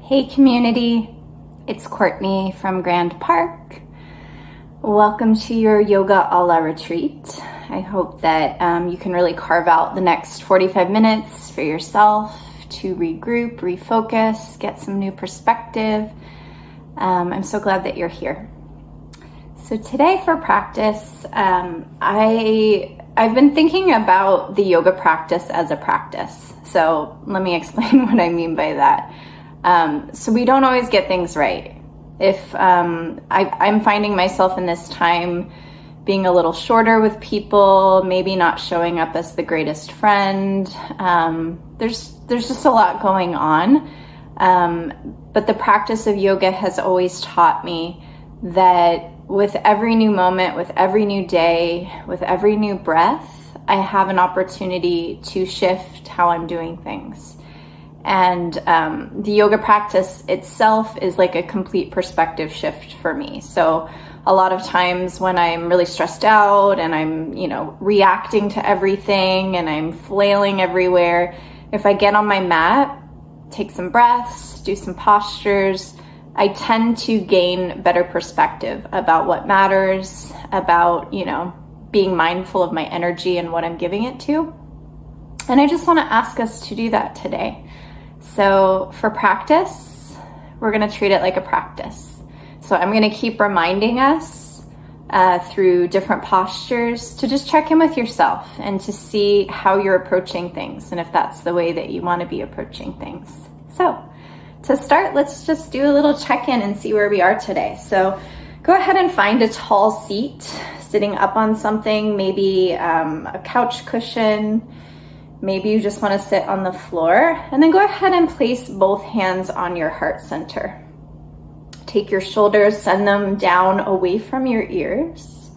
Hey community, it's Courtney from Grand Park. Welcome to your Yoga Ala retreat. I hope that you can really carve out the next 45 minutes for yourself to regroup, refocus, get some new perspective. I'm so glad that you're here. So today for practice, I've been thinking about the yoga practice as a practice. So let me explain what I mean by that. So we don't always get things right. If I'm finding myself in this time being a little shorter with people, maybe not showing up as the greatest friend. There's just a lot going on. But the practice of yoga has always taught me that with every new moment, with every new day, with every new breath, I have an opportunity to shift how I'm doing things. And the yoga practice itself is like a complete perspective shift for me. So a lot of times when I'm really stressed out and I'm, reacting to everything and I'm flailing everywhere, if I get on my mat, take some breaths, do some postures, I tend to gain better perspective about what matters, about, being mindful of my energy and what I'm giving it to. And I just want to ask us to do that today. So for practice, we're going to treat it like a practice. So I'm going to keep reminding us through different postures to just check in with yourself and to see how you're approaching things and if that's the way that you want to be approaching things. So to start, let's just do a little check-in and see where we are today. So go ahead and find a tall seat, sitting up on something, maybe a couch cushion. Maybe you just want to sit on the floor, and then go ahead and place both hands on your heart center. Take your shoulders, send them down away from your ears.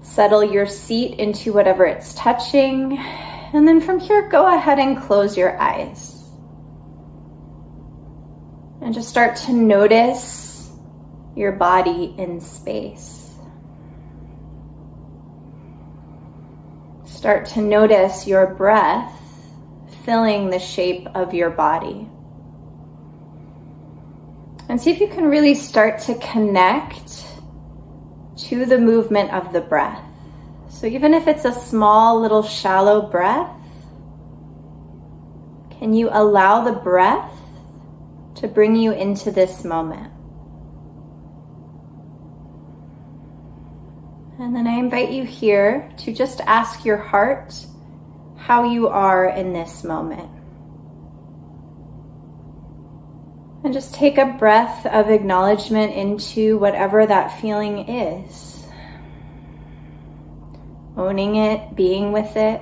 Settle your seat into whatever it's touching. And then from here, go ahead and close your eyes. And just start to notice your body in space. Start to notice your breath filling the shape of your body. And see if you can really start to connect to the movement of the breath. So even if it's a small, little, shallow breath, can you allow the breath to bring you into this moment? And then I invite you here to just ask your heart how you are in this moment. And just take a breath of acknowledgement into whatever that feeling is. Owning it, being with it.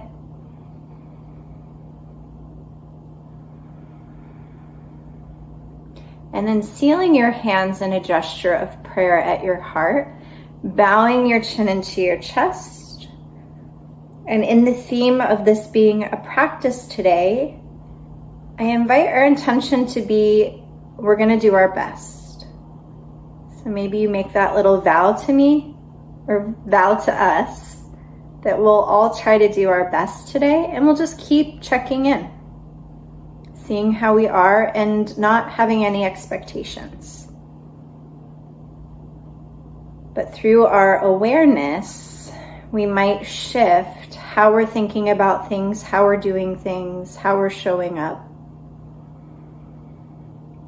And then sealing your hands in a gesture of prayer at your heart. Bowing your chin into your chest. And in the theme of this being a practice today, I invite our intention to be, we're going to do our best. So maybe you make that little vow to me, or vow to us, that we'll all try to do our best today, and we'll just keep checking in, seeing how we are and not having any expectations. But through our awareness, we might shift how we're thinking about things, how we're doing things, how we're showing up.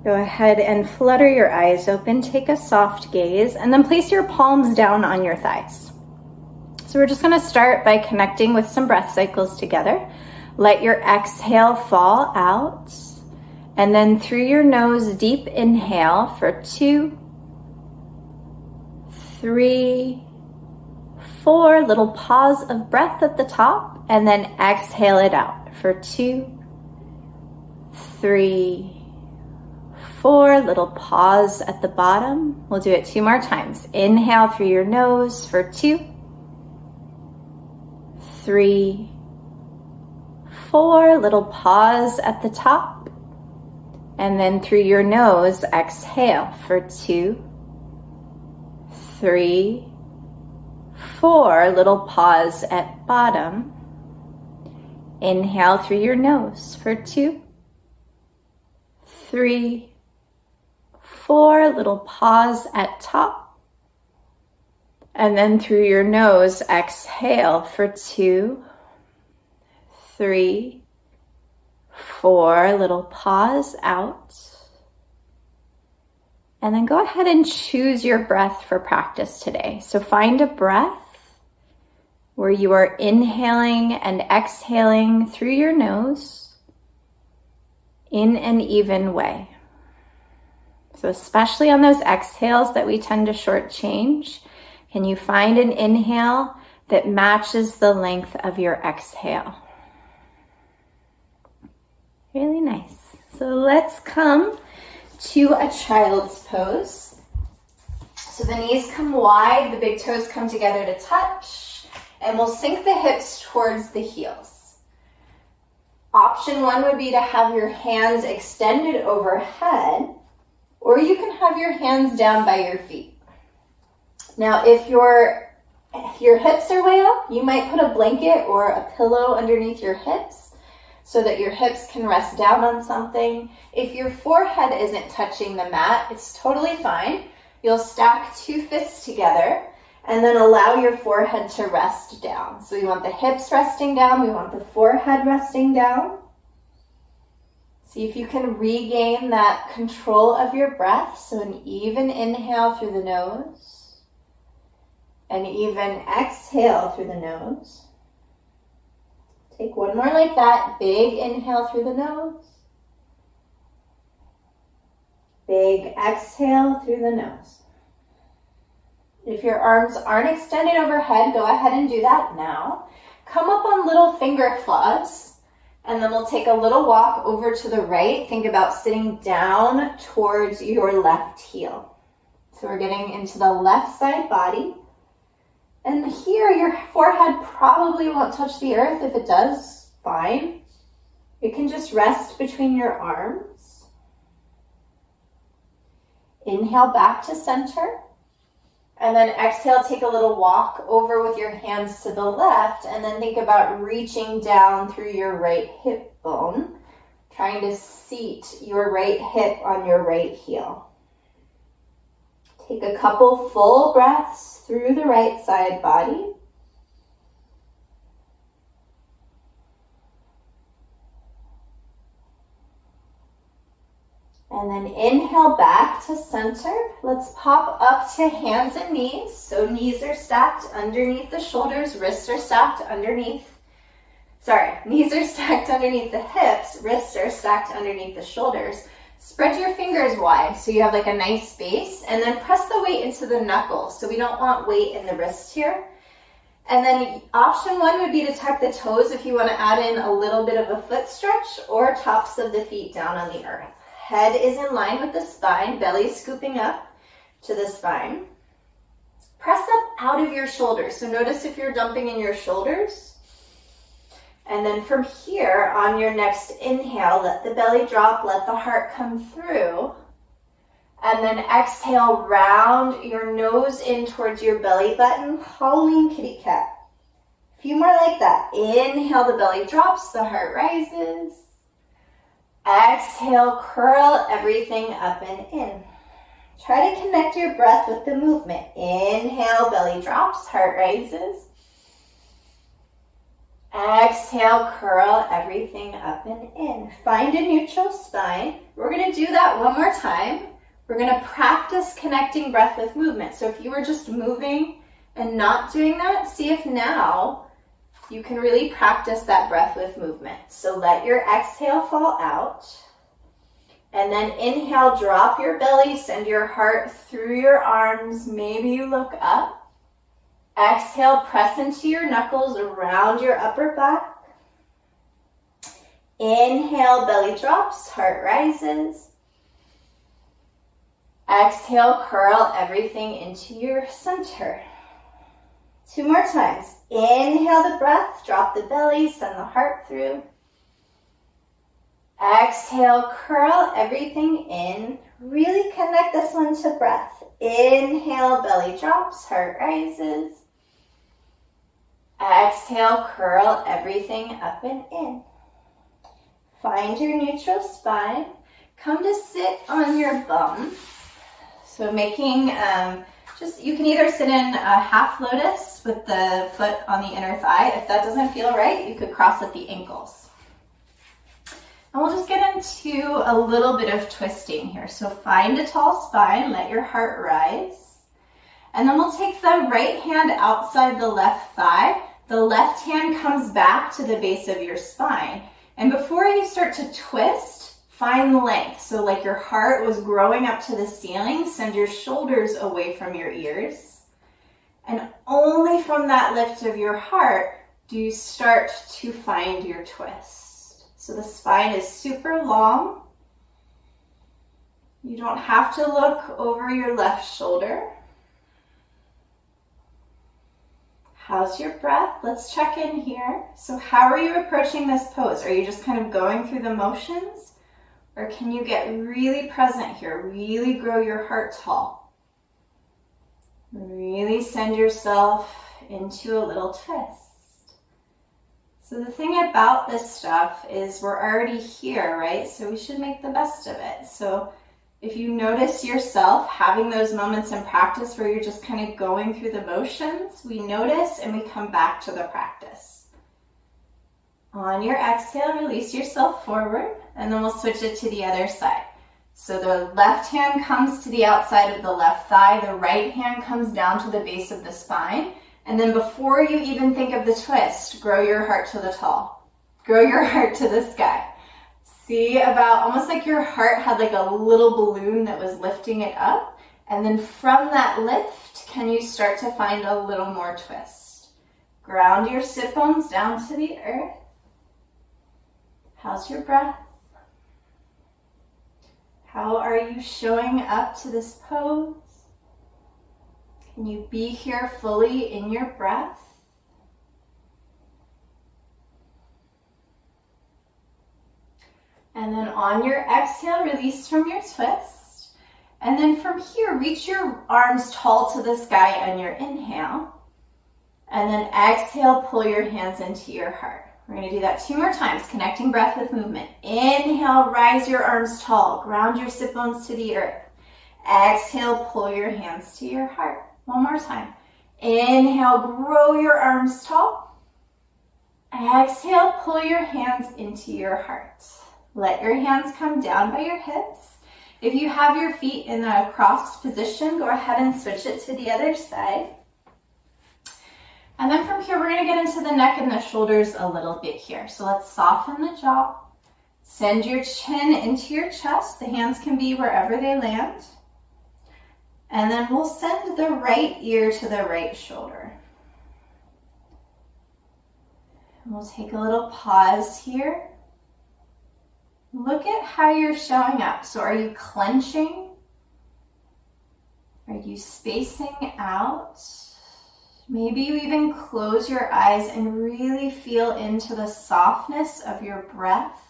Go ahead and flutter your eyes open, take a soft gaze, and then place your palms down on your thighs. So we're just going to start by connecting with some breath cycles together. Let your exhale fall out, and then through your nose, deep inhale for 2, 3, 4, little pause of breath at the top, and then exhale it out for 2, 3, 4, little pause at the bottom. We'll do it 2 more times. Inhale through your nose for 2, 3, 4, little pause at the top, and then through your nose, exhale for 2, 3, 4, little pause at bottom. Inhale through your nose for 2, 3, 4, little pause at top. And then through your nose, exhale for 2, 3, 4, little pause out. And then go ahead and choose your breath for practice today. So find a breath where you are inhaling and exhaling through your nose in an even way. So especially on those exhales that we tend to shortchange, can you find an inhale that matches the length of your exhale? Really nice. So let's come to a child's pose. So the knees come wide, the big toes come together to touch, and we'll sink the hips towards the heels. Option 1 would be to have your hands extended overhead, or you can have your hands down by your feet. Now, if your hips are way up, you might put a blanket or a pillow underneath your hips so that your hips can rest down on something. If your forehead isn't touching the mat, it's totally fine. You'll stack 2 fists together and then allow your forehead to rest down. So we want the hips resting down, we want the forehead resting down. See if you can regain that control of your breath. So an even inhale through the nose, an even exhale through the nose. Take one more like that. Big inhale through the nose. Big exhale through the nose. If your arms aren't extended overhead, go ahead and do that now. Come up on little finger claws, and then we'll take a little walk over to the right. Think about sitting down towards your left heel. So we're getting into the left side body. And here, your forehead probably won't touch the earth. If it does, fine. It can just rest between your arms. Inhale back to center. And then exhale, take a little walk over with your hands to the left. And then think about reaching down through your right hip bone, trying to seat your right hip on your right heel. Take a couple full breaths through the right side body. And then inhale back to center. Let's pop up to hands and knees. So knees are stacked underneath the shoulders, wrists are stacked underneath. Knees are stacked underneath the hips, wrists are stacked underneath the shoulders. Spread your fingers wide so you have like a nice space, and then press the weight into the knuckles. So we don't want weight in the wrists here. And then option 1 would be to tuck the toes if you want to add in a little bit of a foot stretch, or tops of the feet down on the earth. Head is in line with the spine, belly scooping up to the spine. Press up out of your shoulders. So notice if you're dumping in your shoulders. And then from here, on your next inhale, let the belly drop, let the heart come through. And then exhale, round your nose in towards your belly button, Halloween kitty cat. A few more like that. Inhale, the belly drops, the heart rises. Exhale, curl everything up and in. Try to connect your breath with the movement. Inhale, belly drops, heart rises. Exhale, curl everything up and in. Find a neutral spine. We're going to do that one more time. We're going to practice connecting breath with movement. So if you were just moving and not doing that, see if now you can really practice that breath with movement. So let your exhale fall out. And then inhale, drop your belly, send your heart through your arms. Maybe you look up. Exhale, press into your knuckles around your upper back. Inhale, belly drops, heart rises. Exhale, curl everything into your center. 2 more times. Inhale the breath, drop the belly, send the heart through. Exhale, curl everything in. Really connect this one to breath. Inhale, belly drops, heart rises. Exhale, curl everything up and in. Find your neutral spine. Come to sit on your bum. So making, you can either sit in a half lotus with the foot on the inner thigh. If that doesn't feel right, you could cross at the ankles. And we'll just get into a little bit of twisting here. So find a tall spine, let your heart rise. And then we'll take the right hand outside the left thigh. The left hand comes back to the base of your spine. And before you start to twist, find length. So like your heart was growing up to the ceiling, send your shoulders away from your ears. And only from that lift of your heart do you start to find your twist. So the spine is super long. You don't have to look over your left shoulder. How's your breath? Let's check in here. So how are you approaching this pose? Are you just kind of going through the motions? Or can you get really present here? Really grow your heart tall. Really send yourself into a little twist. So the thing about this stuff is we're already here, right? So we should make the best of it. So if you notice yourself having those moments in practice where you're just kind of going through the motions, we notice and we come back to the practice. On your exhale, release yourself forward, and then we'll switch it to the other side. So the left hand comes to the outside of the left thigh, the right hand comes down to the base of the spine. And then before you even think of the twist, grow your heart to the tall. Grow your heart to the sky. See about almost like your heart had like a little balloon that was lifting it up. And then from that lift, can you start to find a little more twist? Ground your sit bones down to the earth. How's your breath? How are you showing up to this pose? Can you be here fully in your breath? And then on your exhale, release from your twist. And then from here, reach your arms tall to the sky on your inhale. And then exhale, pull your hands into your heart. We're going to do that 2 more times, connecting breath with movement. Inhale, rise your arms tall. Ground your sit bones to the earth. Exhale, pull your hands to your heart. 1 more time. Inhale, grow your arms tall. Exhale, pull your hands into your heart. Let your hands come down by your hips. If you have your feet in a crossed position, go ahead and switch it to the other side. And then from here, we're going to get into the neck and the shoulders a little bit here. So let's soften the jaw. Send your chin into your chest. The hands can be wherever they land. And then we'll send the right ear to the right shoulder. And we'll take a little pause here. Look at how you're showing up. So are you clenching? Are you spacing out? Maybe you even close your eyes and really feel into the softness of your breath,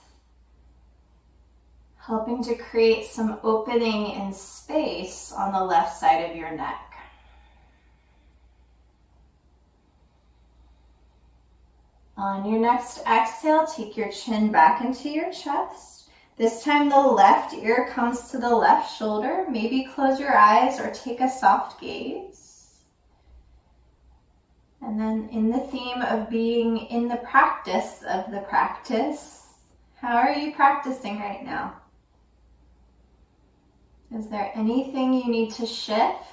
helping to create some opening and space on the left side of your neck. On your next exhale, take your chin back into your chest. This time the left ear comes to the left shoulder. Maybe close your eyes or take a soft gaze. And then in the theme of being in the practice of the practice, how are you practicing right now? Is there anything you need to shift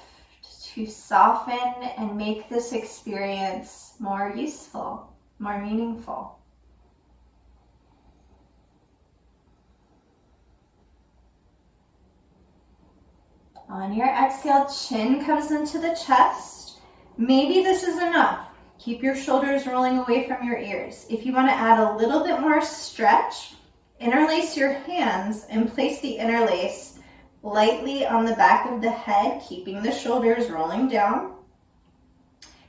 to soften and make this experience more useful, more meaningful? On your exhale, chin comes into the chest. Maybe this is enough. Keep your shoulders rolling away from your ears. If you want to add a little bit more stretch, interlace your hands and place the interlace lightly on the back of the head, keeping the shoulders rolling down.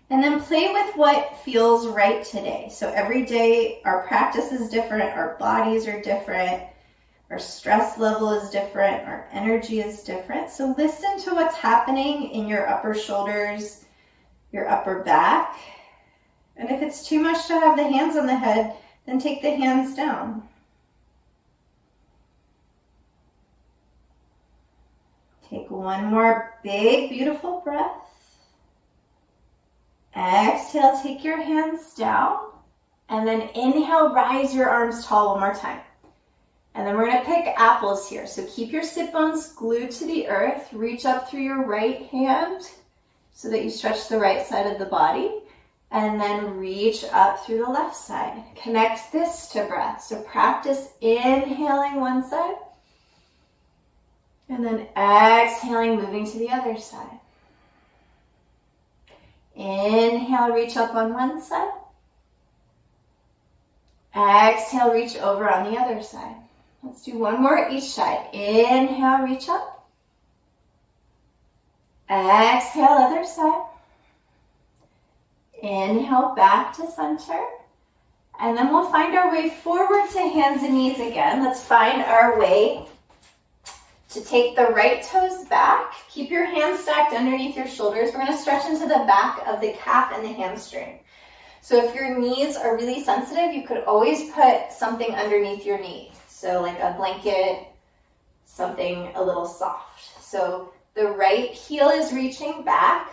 And then play with what feels right today. So every day our practice is different, our bodies are different, our stress level is different, our energy is different. So listen to what's happening in your upper shoulders, your upper back. And if it's too much to have the hands on the head, then take the hands down. Take one more big, beautiful breath. Exhale, take your hands down. And then inhale, rise your arms tall one more time. And then we're going to pick apples here. So keep your sit bones glued to the earth. Reach up through your right hand so that you stretch the right side of the body. And then reach up through the left side. Connect this to breath. So practice inhaling one side. And then exhaling, moving to the other side. Inhale, reach up on one side. Exhale, reach over on the other side. Let's do one more each side. Inhale, reach up. Exhale, other side. Inhale, back to center. And then we'll find our way forward to hands and knees again. Let's find our way to take the right toes back. Keep your hands stacked underneath your shoulders. We're going to stretch into the back of the calf and the hamstring. So if your knees are really sensitive, you could always put something underneath your knee. So like a blanket, something a little soft. So the right heel is reaching back.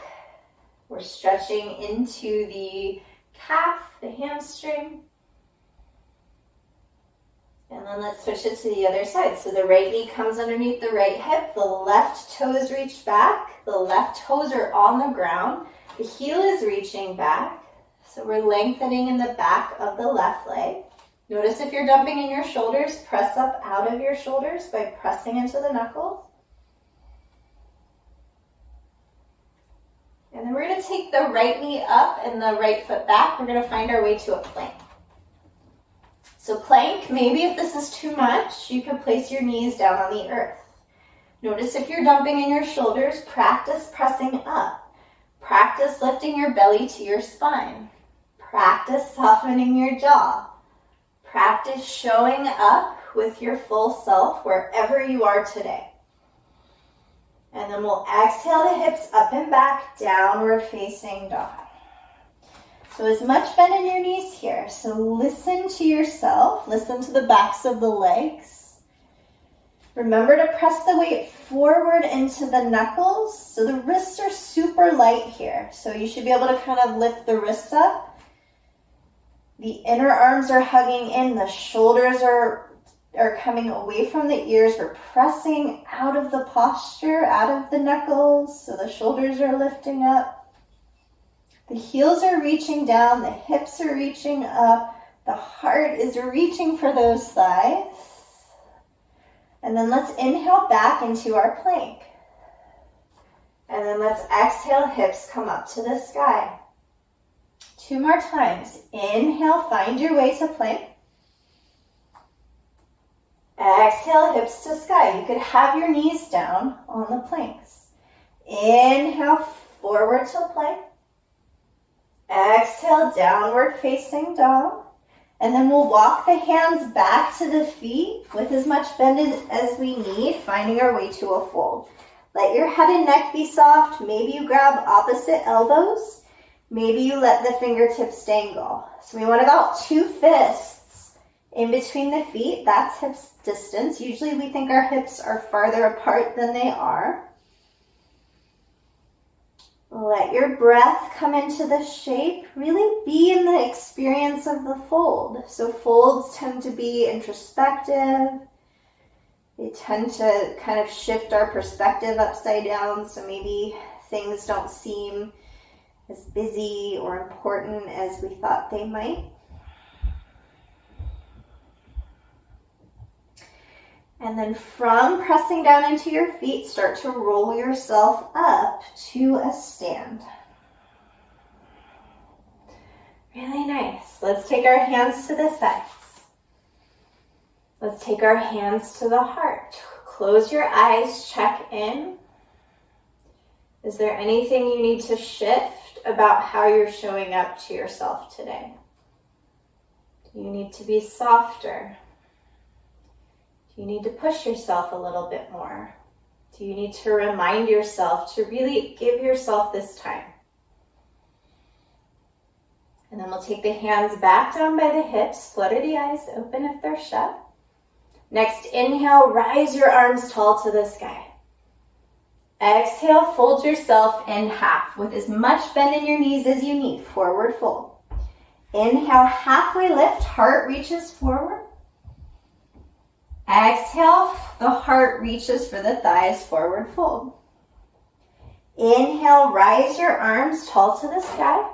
We're stretching into the calf, the hamstring. And then let's switch it to the other side. So the right knee comes underneath the right hip. The left toes reach back. The left toes are on the ground. The heel is reaching back. So we're lengthening in the back of the left leg. Notice if you're dumping in your shoulders, press up out of your shoulders by pressing into the knuckles. And then we're going to take the right knee up and the right foot back. We're going to find our way to a plank. So plank, maybe if this is too much, you can place your knees down on the earth. Notice if you're dumping in your shoulders, practice pressing up. Practice lifting your belly to your spine. Practice softening your jaw. Practice showing up with your full self wherever you are today. And then we'll exhale the hips up and back, downward facing dog. So as much bend in your knees here. So listen to yourself. Listen to the backs of the legs. Remember to press the weight forward into the knuckles. So the wrists are super light here. So you should be able to kind of lift the wrists up. The inner arms are hugging in. The shoulders are coming away from the ears. We're pressing out of the posture, out of the knuckles. So the shoulders are lifting up. The heels are reaching down. The hips are reaching up. The heart is reaching for those thighs. And then let's inhale back into our plank. And then let's exhale, hips come up to the sky. 2 more times. Inhale, find your way to plank. Exhale, hips to sky. You could have your knees down on the planks. Inhale, forward to plank. Exhale, downward facing dog. And then we'll walk the hands back to the feet with as much bend as we need, finding our way to a fold. Let your head and neck be soft. Maybe you grab opposite elbows. Maybe you let the fingertips dangle. So we want about 2 fists in between the feet. That's hip distance. Usually we think our hips are farther apart than they are. Let your breath come into the shape. Really be in the experience of the fold. So folds tend to be introspective. They tend to kind of shift our perspective upside down. So maybe things don't seem as busy or important as we thought they might. And then from pressing down into your feet, start to roll yourself up to a stand. Really nice. Let's take our hands to the sides. Let's take our hands to the heart. Close your eyes, check in. Is there anything you need to shift about how you're showing up to yourself today? Do you need to be softer? Do you need to push yourself a little bit more? Do you need to remind yourself to really give yourself this time? And then we'll take the hands back down by the hips, flutter the eyes open if they're shut. Next, inhale, rise your arms tall to the sky. Exhale, fold yourself in half with as much bend in your knees as you need. Forward fold. Inhale, halfway lift, heart reaches forward. Exhale, the heart reaches for the thighs, forward fold. Inhale, rise your arms tall to the sky.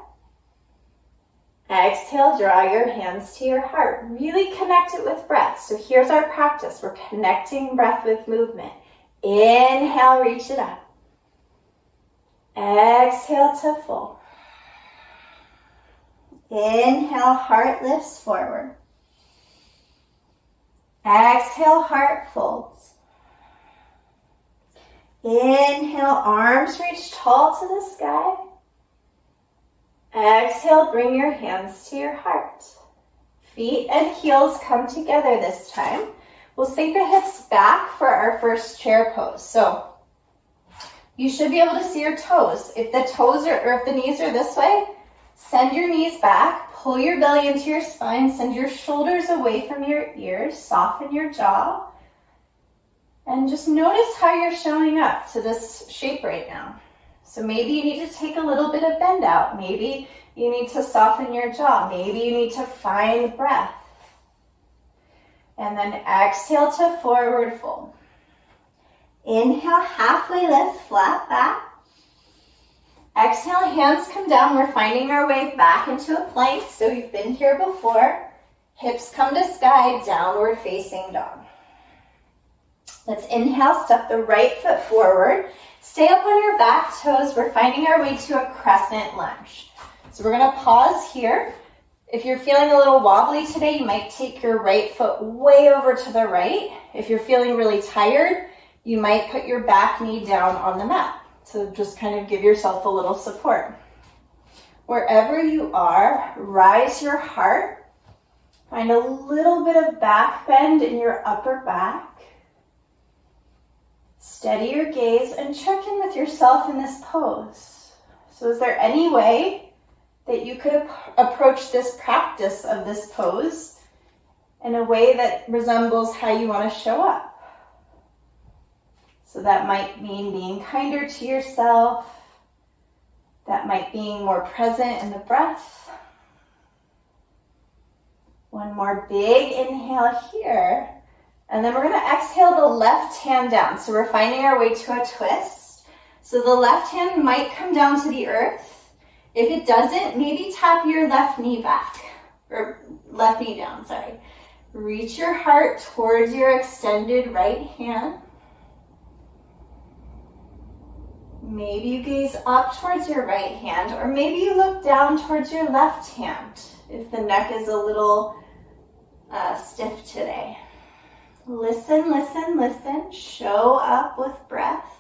Exhale, draw your hands to your heart. Really connect it with breath. So here's our practice. We're connecting breath with movement. Inhale, reach it up. Exhale to full. Inhale, heart lifts forward. Exhale, heart folds. Inhale, arms reach tall to the sky. Exhale, bring your hands to your heart. Feet and heels come together this time. We'll sink the hips back for our first chair pose. So you should be able to see your toes. If the toes are, or if the knees are this way, send your knees back, pull your belly into your spine, send your shoulders away from your ears, soften your jaw, and just notice how you're showing up to this shape right now. So maybe you need to take a little bit of bend out. Maybe you need to soften your jaw. Maybe you need to find breath. And then exhale to forward fold. Inhale, halfway lift, flat back. Exhale, hands come down. We're finding our way back into a plank. So we've been here before. Hips come to sky, downward facing dog. Let's inhale, step the right foot forward. Stay up on your back toes. We're finding our way to a crescent lunge. So we're gonna pause here. If you're feeling a little wobbly today, you might take your right foot way over to the right. If you're feeling really tired, you might put your back knee down on the mat. So just kind of give yourself a little support. Wherever you are, rise your heart. Find a little bit of back bend in your upper back. Steady your gaze and check in with yourself in this pose. So is there any way that you could approach this practice of this pose in a way that resembles how you want to show up? So that might mean being kinder to yourself. That might be more present in the breath. One more big inhale here. And then we're going to exhale the left hand down. So we're finding our way to a twist. So the left hand might come down to the earth. If it doesn't, maybe tap your left knee back. Or left knee down, sorry. Reach your heart towards your extended right hand. Maybe you gaze up towards your right hand, or maybe you look down towards your left hand if the neck is a little stiff today. Listen, listen, listen. Show up with breath.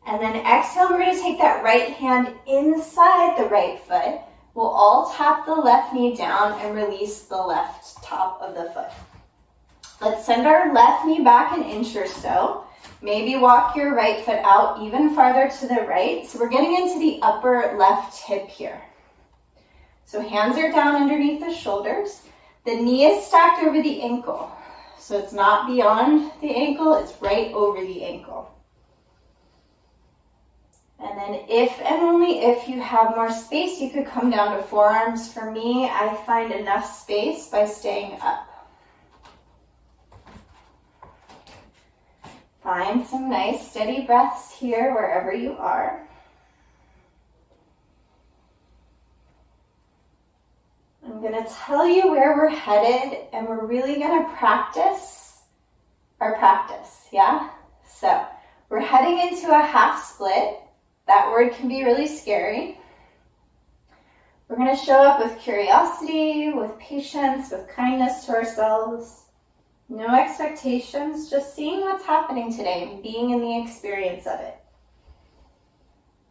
And then exhale, we're going to take that right hand inside the right foot. We'll all tap the left knee down and release the left top of the foot. Let's send our left knee back an inch or so. Maybe walk your right foot out even farther to the right. So we're getting into the upper left hip here. So hands are down underneath the shoulders. The knee is stacked over the ankle. So it's not beyond the ankle, it's right over the ankle. And then if and only if you have more space, you could come down to forearms. For me, I find enough space by staying up. Find some nice steady breaths here wherever you are. I'm going to tell you where we're headed, and we're really going to practice our practice, yeah? So we're heading into a half split. That word can be really scary. We're going to show up with curiosity, with patience, with kindness to ourselves. No expectations, just seeing what's happening today and being in the experience of it.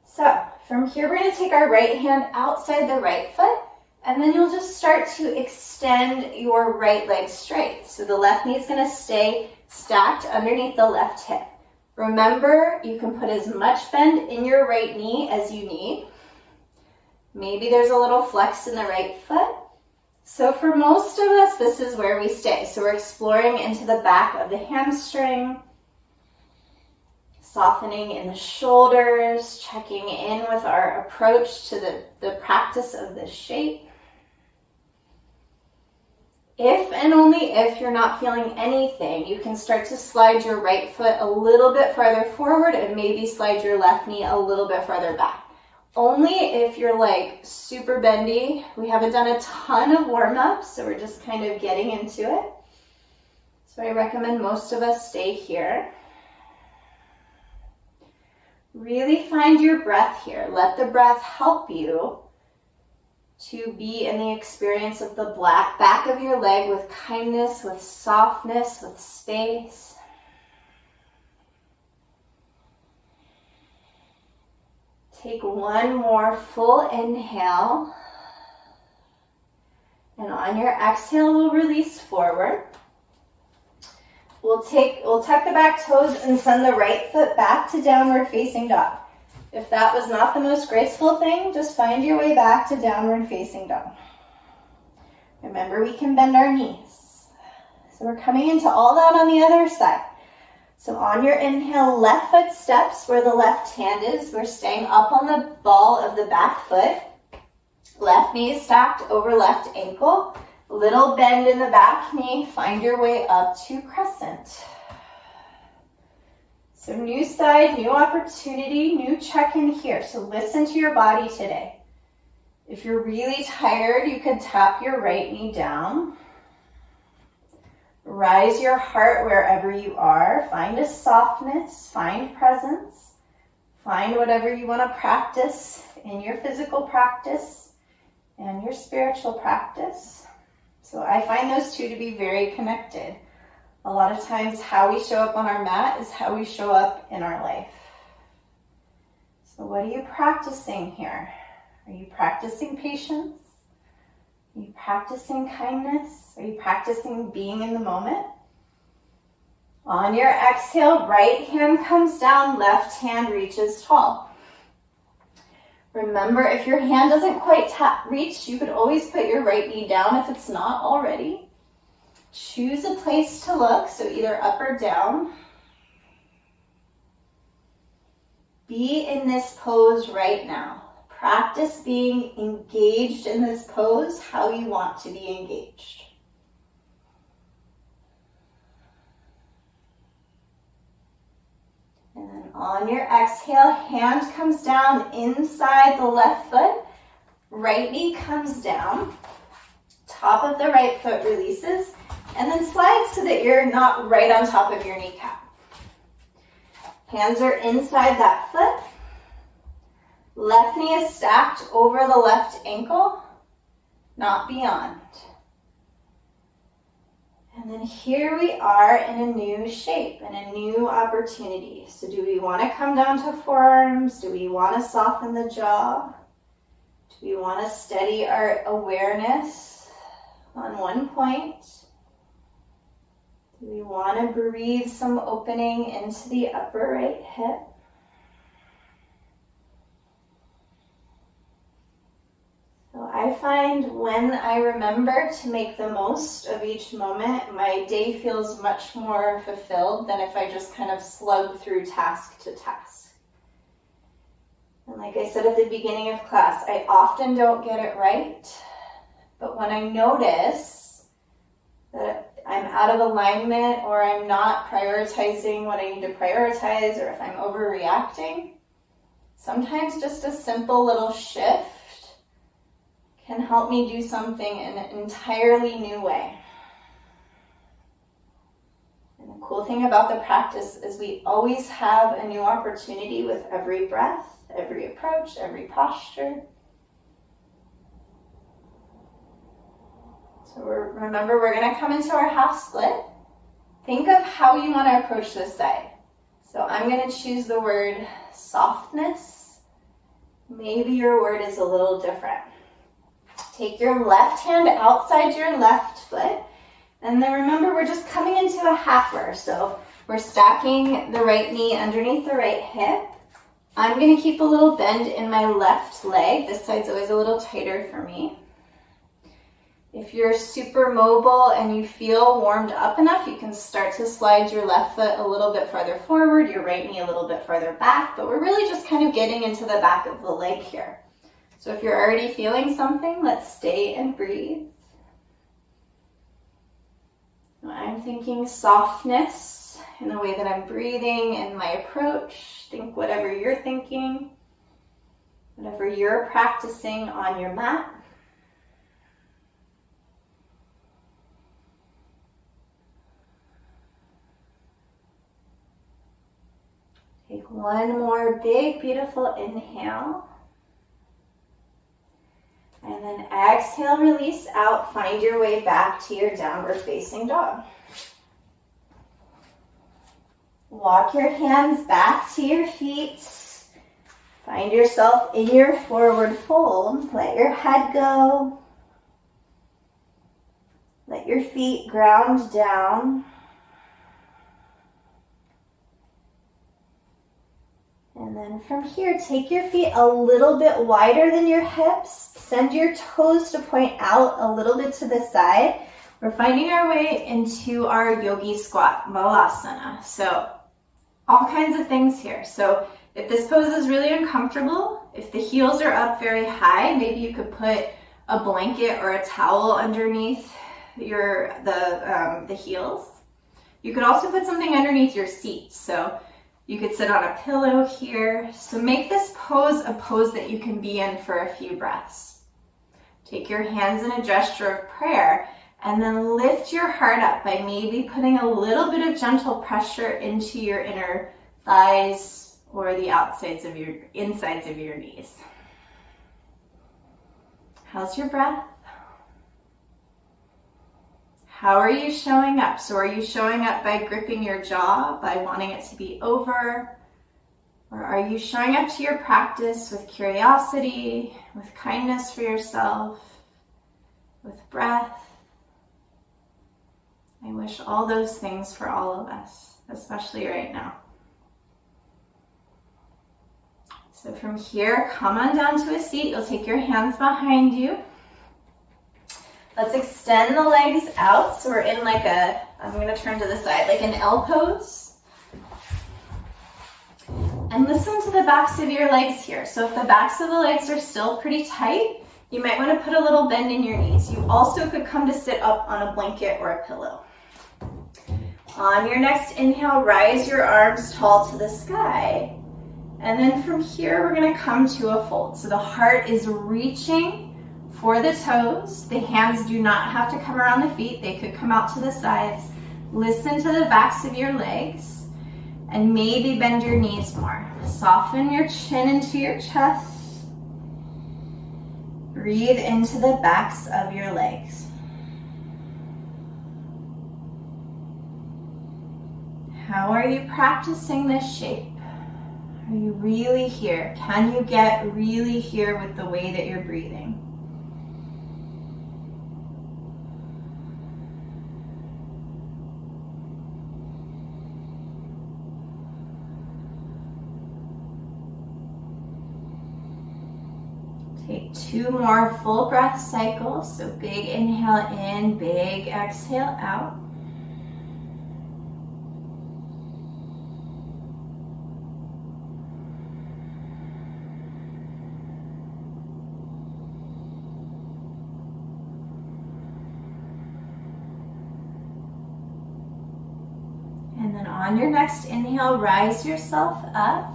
So from here, we're going to take our right hand outside the right foot, and then you'll just start to extend your right leg straight. So the left knee is going to stay stacked underneath the left hip. Remember, you can put as much bend in your right knee as you need. Maybe there's a little flex in the right foot. So for most of us, this is where we stay. So we're exploring into the back of the hamstring. Softening in the shoulders, checking in with our approach to the practice of this shape. If and only if you're not feeling anything, you can start to slide your right foot a little bit farther forward and maybe slide your left knee a little bit farther back. Only if you're like super bendy. We haven't done a ton of warm-ups, so we're just kind of getting into it. So I recommend most of us stay here. Really find your breath here. Let the breath help you to be in the experience of the back of your leg with kindness, with softness, with space. Take one more full inhale. And on your exhale, we'll release forward. We'll tuck the back toes and send the right foot back to downward facing dog. If that was not the most graceful thing, just find your way back to downward facing dog. Remember, we can bend our knees. So we're coming into all that on the other side. So on your inhale, left foot steps where the left hand is. We're staying up on the ball of the back foot. Left knee is stacked over left ankle. Little bend in the back knee. Find your way up to crescent. So new side, new opportunity, new check-in here. So listen to your body today. If you're really tired, you can tap your right knee down. Rise your heart wherever you are. Find a softness, find presence. Find whatever you want to practice in your physical practice and your spiritual practice. So I find those two to be very connected. A lot of times how we show up on our mat is how we show up in our life. So what are you practicing here? Are you practicing patience? Are you practicing kindness? Are you practicing being in the moment? On your exhale, right hand comes down, left hand reaches tall. Remember, if your hand doesn't quite reach, you could always put your right knee down if it's not already. Choose a place to look, so either up or down. Be in this pose right now. Practice being engaged in this pose how you want to be engaged. And then on your exhale, hand comes down inside the left foot. Right knee comes down. Top of the right foot releases. And then slide so that you're not right on top of your kneecap. Hands are inside that foot. Left knee is stacked over the left ankle, not beyond. And then here we are in a new shape, in a new opportunity. So do we want to come down to forearms? Do we want to soften the jaw? Do we want to steady our awareness on one point? Do we want to breathe some opening into the upper right hip? So I find when I remember to make the most of each moment, my day feels much more fulfilled than if I just kind of slug through task to task. And like I said at the beginning of class, I often don't get it right, but when I notice that I'm out of alignment or I'm not prioritizing what I need to prioritize, or if I'm overreacting, sometimes just a simple little shift can help me do something in an entirely new way. And the cool thing about the practice is we always have a new opportunity with every breath, every approach, every posture. So remember, we're going to come into our half split. Think of how you want to approach this side. So I'm going to choose the word softness. Maybe your word is a little different. Take your left hand outside your left foot. And then remember, we're just coming into a halfer. So we're stacking the right knee underneath the right hip. I'm going to keep a little bend in my left leg. This side's always a little tighter for me. If you're super mobile and you feel warmed up enough, you can start to slide your left foot a little bit farther forward, your right knee a little bit farther back, but we're really just kind of getting into the back of the leg here. So if you're already feeling something, let's stay and breathe. I'm thinking softness in the way that I'm breathing and my approach. Think whatever you're thinking, whatever you're practicing on your mat. Take one more big, beautiful inhale. And then exhale, release out. Find your way back to your downward facing dog. Walk your hands back to your feet. Find yourself in your forward fold. Let your head go. Let your feet ground down. And then from here, take your feet a little bit wider than your hips. Send your toes to point out a little bit to the side. We're finding our way into our yogi squat, Malasana. So all kinds of things here. So if this pose is really uncomfortable, if the heels are up very high, maybe you could put a blanket or a towel underneath the heels. You could also put something underneath your seat. So you could sit on a pillow here. So make this pose a pose that you can be in for a few breaths. Take your hands in a gesture of prayer and then lift your heart up by maybe putting a little bit of gentle pressure into your inner thighs or the insides of your knees. How's your breath? How are you showing up? So are you showing up by gripping your jaw, by wanting it to be over? Or are you showing up to your practice with curiosity, with kindness for yourself, with breath? I wish all those things for all of us, especially right now. So from here, come on down to a seat. You'll take your hands behind you. Let's extend the legs out. So we're in I'm going to turn to the side, like an L pose. And listen to the backs of your legs here. So if the backs of the legs are still pretty tight, you might want to put a little bend in your knees. You also could come to sit up on a blanket or a pillow. On your next inhale, rise your arms tall to the sky. And then from here, we're going to come to a fold. So the heart is reaching for the toes. The hands do not have to come around the feet. They could come out to the sides. Listen to the backs of your legs and maybe bend your knees more. Soften your chin into your chest. Breathe into the backs of your legs. How are you practicing this shape? Are you really here? Can you get really here with the way that you're breathing? Take 2 more full breath cycles. So big inhale in, big exhale out. And then on your next inhale, rise yourself up.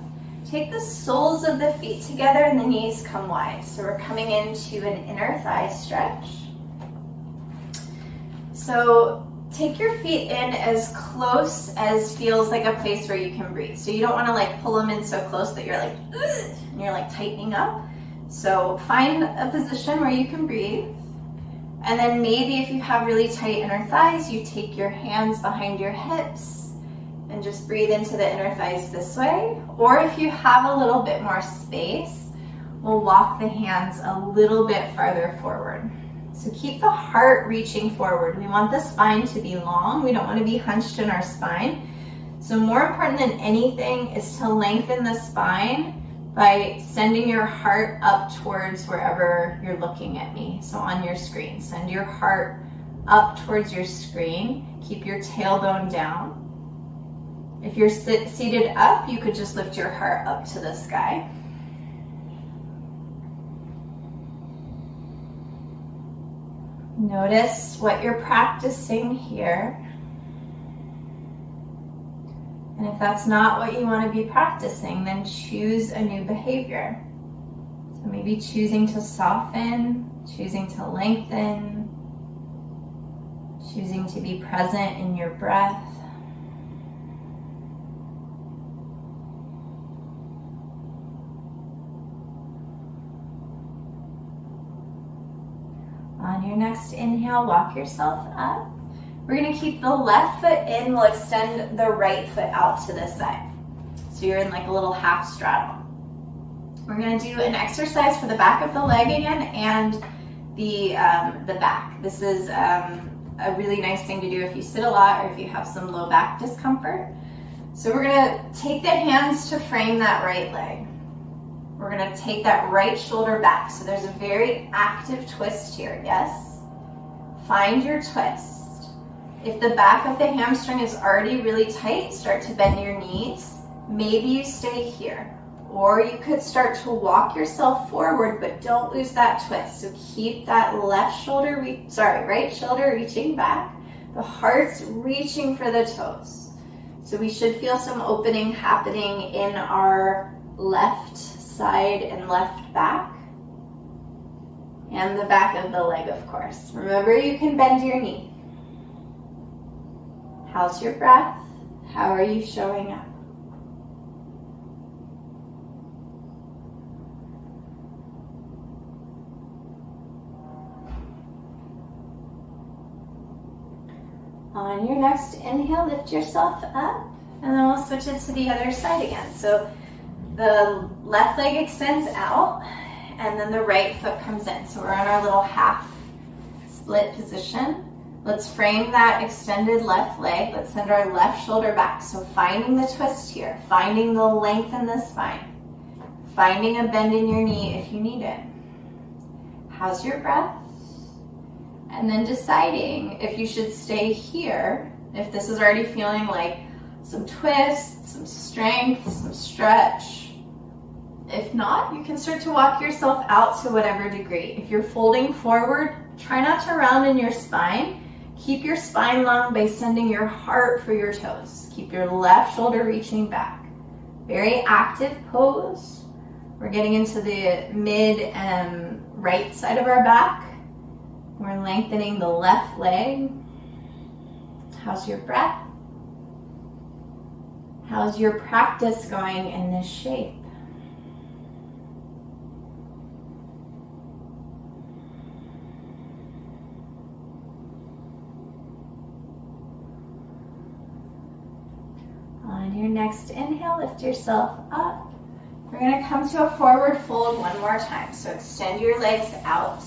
Take the soles of the feet together and the knees come wide. So we're coming into an inner thigh stretch. So take your feet in as close as feels like a place where you can breathe. So you don't want to pull them in so close that you're ugh, and you're tightening up. So find a position where you can breathe. And then maybe if you have really tight inner thighs, you take your hands behind your hips and just breathe into the inner thighs this way. Or if you have a little bit more space, we'll walk the hands a little bit farther forward. So keep the heart reaching forward. We want the spine to be long. We don't want to be hunched in our spine. So more important than anything is to lengthen the spine by sending your heart up towards wherever you're looking at me. So on your screen, send your heart up towards your screen. Keep your tailbone down. If you're seated up, you could just lift your heart up to the sky. Notice what you're practicing here. And if that's not what you want to be practicing, then choose a new behavior. So maybe choosing to soften, choosing to lengthen, choosing to be present in your breath. On your next inhale, walk yourself up. We're going to keep the left foot in. We'll extend the right foot out to this side. So you're in like a little half straddle. We're going to do an exercise for the back of the leg again and the back. This is a really nice thing to do if you sit a lot or if you have some low back discomfort. So we're going to take the hands to frame that right leg. We're going to take that right shoulder back. So there's a very active twist here, yes? Find your twist. If the back of the hamstring is already really tight, start to bend your knees. Maybe you stay here. Or you could start to walk yourself forward, but don't lose that twist. So keep that right shoulder reaching back. The heart's reaching for the toes. So we should feel some opening happening in our left side and left back. And the back of the leg, of course. Remember, you can bend your knee. How's your breath? How are you showing up? On your next inhale, lift yourself up, and then we'll switch it to the other side again. So the left leg extends out, and then the right foot comes in. So we're on our little half split position. Let's frame that extended left leg. Let's send our left shoulder back. So finding the twist here, finding the length in the spine, finding a bend in your knee if you need it. How's your breath? And then deciding if you should stay here, if this is already feeling like some twist, some strength, some stretch. If not, you can start to walk yourself out to whatever degree. If you're folding forward, try not to round in your spine. Keep your spine long by sending your heart for your toes. Keep your left shoulder reaching back. Very active pose. We're getting into the mid and right side of our back. We're lengthening the left leg. How's your breath? How's your practice going in this shape? On your next inhale, lift yourself up. We're going to come to a forward fold one more time. So extend your legs out.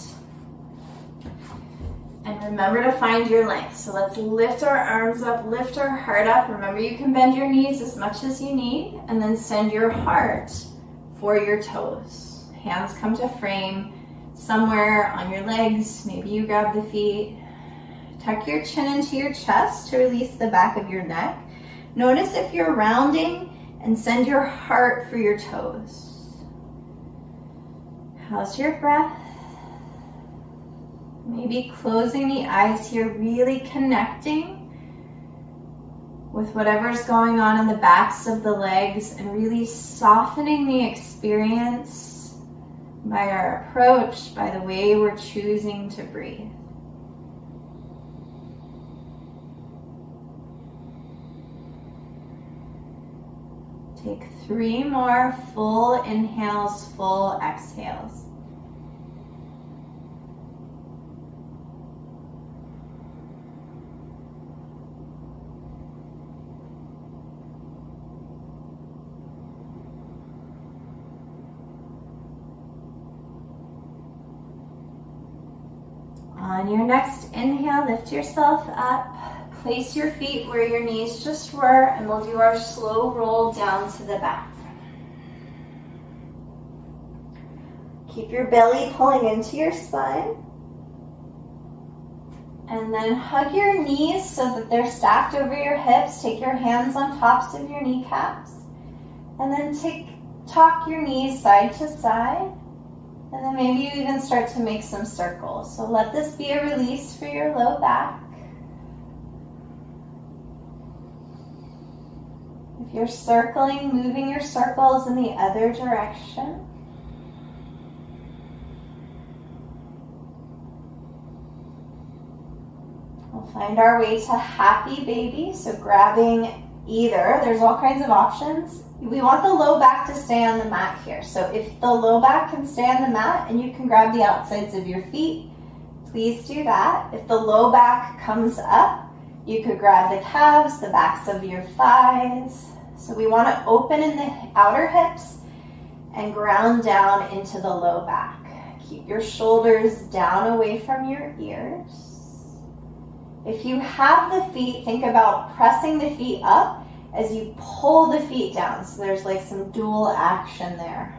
And remember to find your length. So let's lift our arms up, lift our heart up. Remember, you can bend your knees as much as you need, and then send your heart for your toes. Hands come to frame somewhere on your legs. Maybe you grab the feet. Tuck your chin into your chest to release the back of your neck. Notice if you're rounding, and send your heart for your toes. How's your breath? Maybe closing the eyes here, really connecting with whatever's going on in the backs of the legs and really softening the experience by our approach, by the way we're choosing to breathe. Take 3 more full inhales, full exhales. On your next inhale, lift yourself up. Place your feet where your knees just were, and we'll do our slow roll down to the back. Keep your belly pulling into your spine. And then hug your knees so that they're stacked over your hips. Take your hands on tops of your kneecaps. And then talk your knees side to side. And then maybe you even start to make some circles. So let this be a release for your low back. If you're circling, moving your circles in the other direction. We'll find our way to happy baby. So grabbing either, there's all kinds of options. We want the low back to stay on the mat here. So if the low back can stay on the mat and you can grab the outsides of your feet, please do that. If the low back comes up, you could grab the calves, the backs of your thighs. So we want to open in the outer hips and ground down into the low back. Keep your shoulders down away from your ears. If you have the feet, think about pressing the feet up as you pull the feet down. So there's like some dual action there.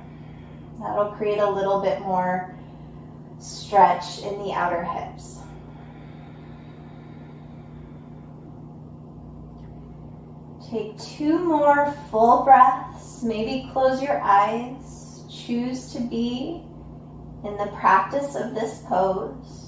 That'll create a little bit more stretch in the outer hips. Take 2 more full breaths. Maybe close your eyes. Choose to be in the practice of this pose.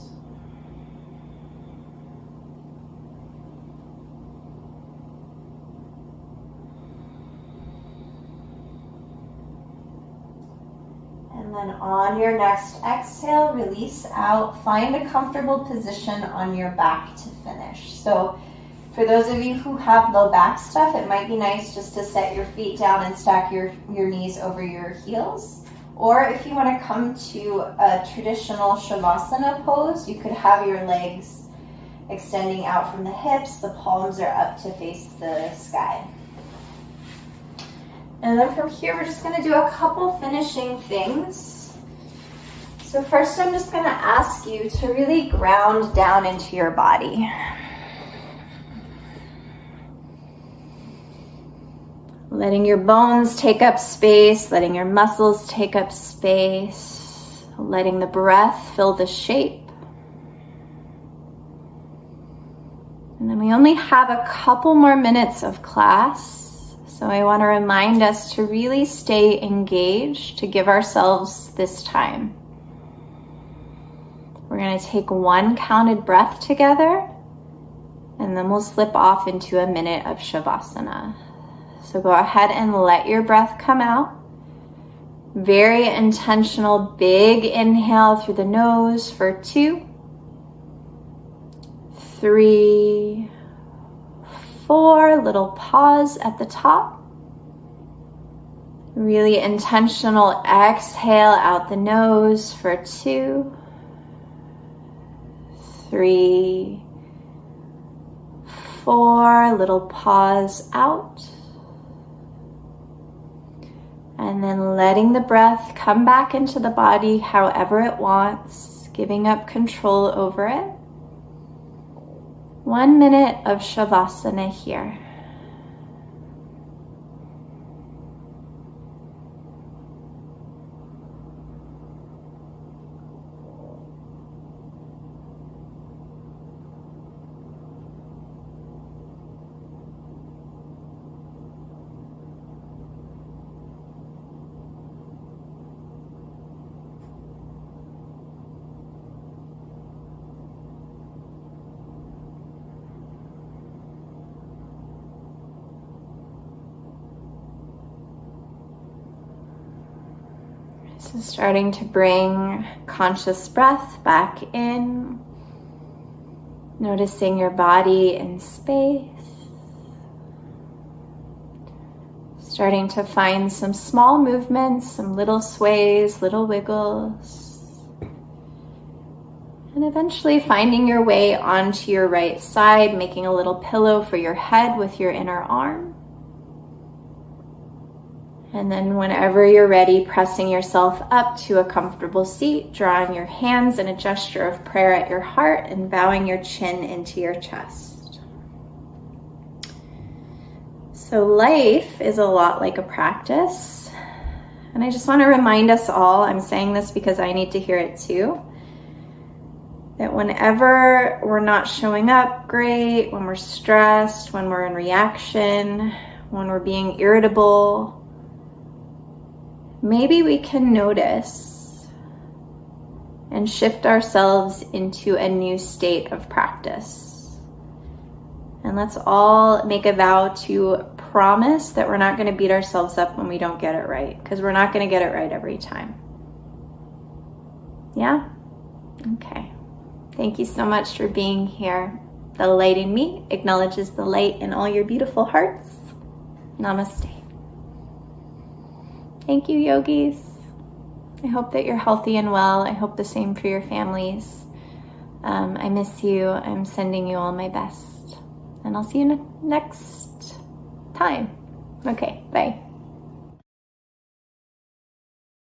And then on your next exhale, release out. Find a comfortable position on your back to finish. So for those of you who have low back stuff, it might be nice just to set your feet down and stack your knees over your heels. Or if you want to come to a traditional Shavasana pose, you could have your legs extending out from the hips. The palms are up to face the sky. And then from here, we're just going to do a couple finishing things. So first, I'm just going to ask you to really ground down into your body. Letting your bones take up space, letting your muscles take up space, letting the breath fill the shape. And then we only have a couple more minutes of class. So I want to remind us to really stay engaged, to give ourselves this time. We're going to take 1 counted breath together, and then we'll slip off into a minute of Shavasana. So go ahead and let your breath come out. Very intentional, big inhale through the nose for 2, 3, 4, little pause at the top. Really intentional exhale out the nose for 2, 3, 4, little pause out. And then letting the breath come back into the body however it wants, giving up control over it. 1 minute of Shavasana here. So starting to bring conscious breath back in, noticing your body in space. Starting to find some small movements, some little sways, little wiggles. And eventually finding your way onto your right side, making a little pillow for your head with your inner arm. And then whenever you're ready, pressing yourself up to a comfortable seat, drawing your hands in a gesture of prayer at your heart and bowing your chin into your chest. So life is a lot like a practice. And I just want to remind us all, I'm saying this because I need to hear it too, that whenever we're not showing up great, when we're stressed, when we're in reaction, when we're being irritable, maybe we can notice and shift ourselves into a new state of practice. And let's all make a vow to promise that we're not going to beat ourselves up when we don't get it right, because we're not going to get it right every time. Yeah? Okay. Thank you so much for being here. The light in me acknowledges the light in all your beautiful hearts. Namaste. Thank you, yogis. I hope that you're healthy and well. I hope the same for your families. I miss you. I'm sending you all my best. And I'll see you next time. Okay, bye.